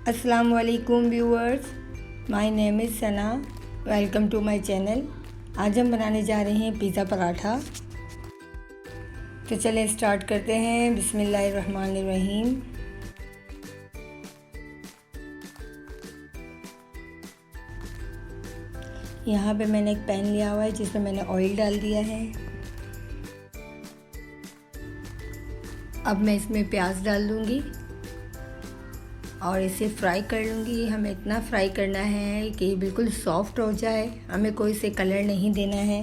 अस्सलाम वालेकुम viewers, my name is Sana. Welcome to my channel. आज हम बनाने जा रहे हैं पिज़्ज़ा पराठा। तो चलें स्टार्ट करते हैं। बिस्मिल्लाहिर्रहमानिर्रहीम। यहाँ पे मैंने एक पैन लिया हुआ है जिसमें मैंने ऑयल डाल दिया है। अब मैं इसमें प्याज डाल दूँगी और इसे फ्राई कर लूँगी। हमें इतना फ्राई करना है कि ये बिल्कुल सॉफ्ट हो जाए। हमें कोई से कलर नहीं देना है।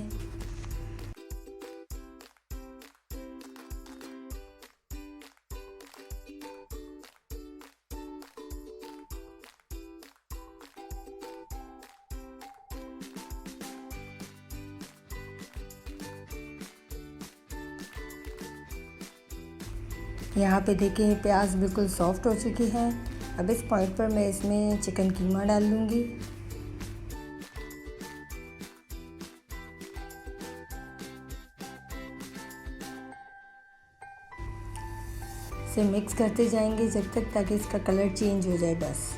यहाँ पे देखिए प्याज बिल्कुल सॉफ्ट हो चुकी है। अब इस पॉइंट पर मैं इसमें चिकन कीमा डाल लूँगी। इसे मिक्स करते जाएंगे जब तक ताकि इसका कलर चेंज हो जाए। बस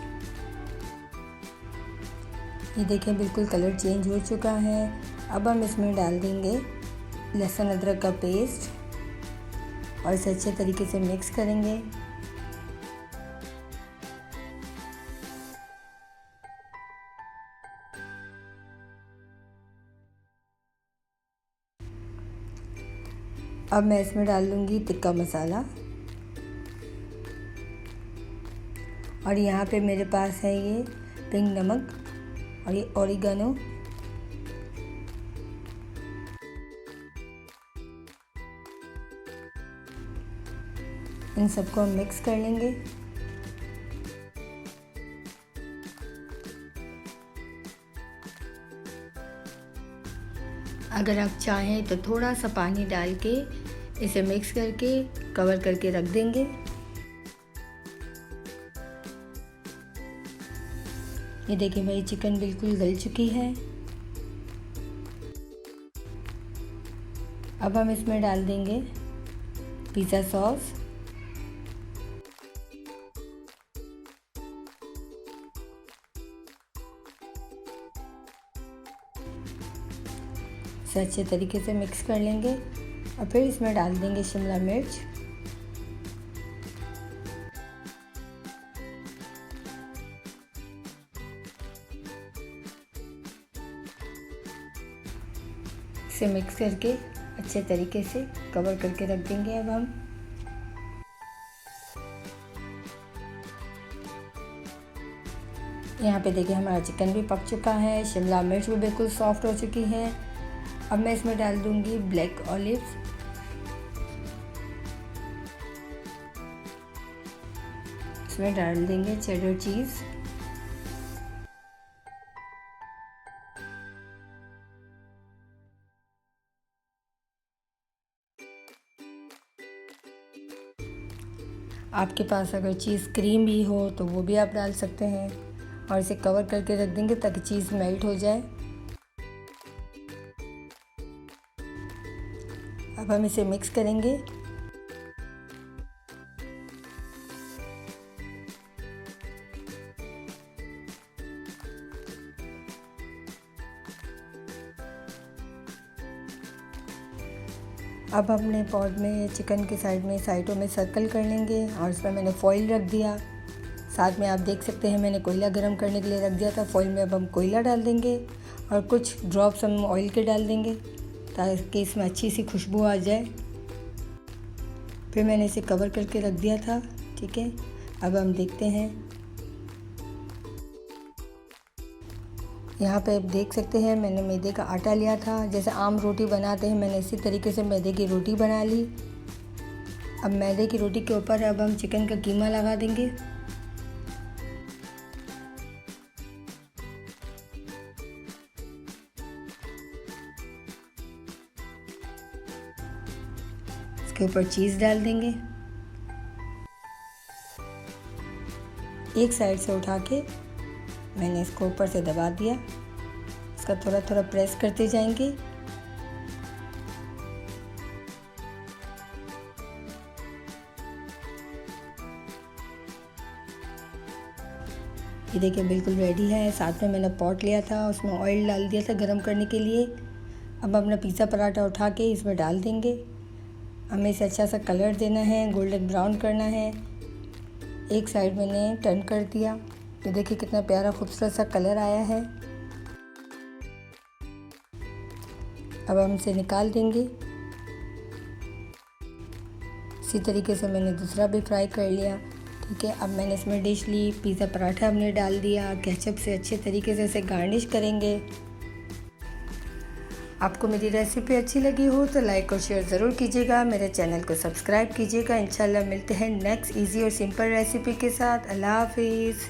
ये देखें बिल्कुल कलर चेंज हो चुका है। अब हम इसमें डाल देंगे लहसुन अदरक का पेस्ट और इसे अच्छे तरीके से मिक्स करेंगे। अब मैं इसमें डाल लूँगी टिक्का मसाला और यहाँ पे मेरे पास है ये पिंक नमक और ये ओरिगानो। इन सबको हम मिक्स कर लेंगे। अगर आप चाहें तो थोड़ा सा पानी डाल के इसे मिक्स करके कवर करके रख देंगे। ये देखिए मेरी चिकन बिल्कुल गल चुकी है। अब हम इसमें डाल देंगे पिज़्ज़ा सॉस इसे अच्छे तरीके से मिक्स कर लेंगे और फिर इसमें डाल देंगे शिमला मिर्च। इसे मिक्स करके अच्छे तरीके से कवर करके रख देंगे। अब हम यहाँ पे देखिए हमारा चिकन भी पक चुका है, शिमला मिर्च भी बिल्कुल सॉफ्ट हो चुकी है। अब मैं इसमें डाल दूँगी ब्लैक ऑलिव्स। इसमें डाल देंगे चेडर चीज़। आपके पास अगर चीज़ क्रीम भी हो तो वो भी आप डाल सकते हैं और इसे कवर करके रख देंगे ताकि चीज़ मेल्ट हो जाए। अब हम इसे मिक्स करेंगे। अब अपने पॉट में चिकन के साइडों में सर्कल कर लेंगे और इसमें मैंने फॉइल रख दिया। साथ में आप देख सकते हैं मैंने कोयला गर्म करने के लिए रख दिया था फॉइल में। अब हम कोयला डाल देंगे और कुछ ड्रॉप्स हम ऑयल के डाल देंगे ताकि इसमें अच्छी सी खुशबू आ जाए। फिर मैंने इसे कवर करके रख दिया था। ठीक है, अब हम देखते हैं। यहाँ पे आप देख सकते हैं मैंने मैदे का आटा लिया था। जैसे आम रोटी बनाते हैं मैंने इसी तरीके से मैदे की रोटी बना ली। अब मैदे की रोटी के ऊपर अब हम चिकन का कीमा लगा देंगे। इसके ऊपर चीज़ डाल देंगे। एक साइड से उठा के मैंने इसको ऊपर से दबा दिया। इसका थोड़ा थोड़ा प्रेस करते जाएंगे। ये देखिए बिल्कुल रेडी है। साथ में मैंने पॉट लिया था, उसमें ऑयल डाल दिया था गरम करने के लिए। अब अपना पिज़्ज़ा पराठा उठा के इसमें डाल देंगे। हमें इसे अच्छा सा कलर देना है, गोल्डन ब्राउन करना है। एक साइड मैंने टर्न कर दिया। ये देखिए कितना प्यारा खूबसूरत सा कलर आया है। अब हम इसे निकाल देंगे। इसी तरीके से मैंने दूसरा भी फ्राई कर लिया। ठीक है, अब मैंने इसमें डिश ली, पिज़्ज़ा पराठा हमने डाल दिया। केचप से अच्छे तरीके से इसे गार्निश करेंगे। आपको मेरी रेसिपी अच्छी लगी हो तो लाइक और शेयर ज़रूर कीजिएगा। मेरे चैनल को सब्सक्राइब कीजिएगा। इंशाल्लाह मिलते हैं नेक्स्ट इजी और सिंपल रेसिपी के साथ। अल्लाह हाफिज़।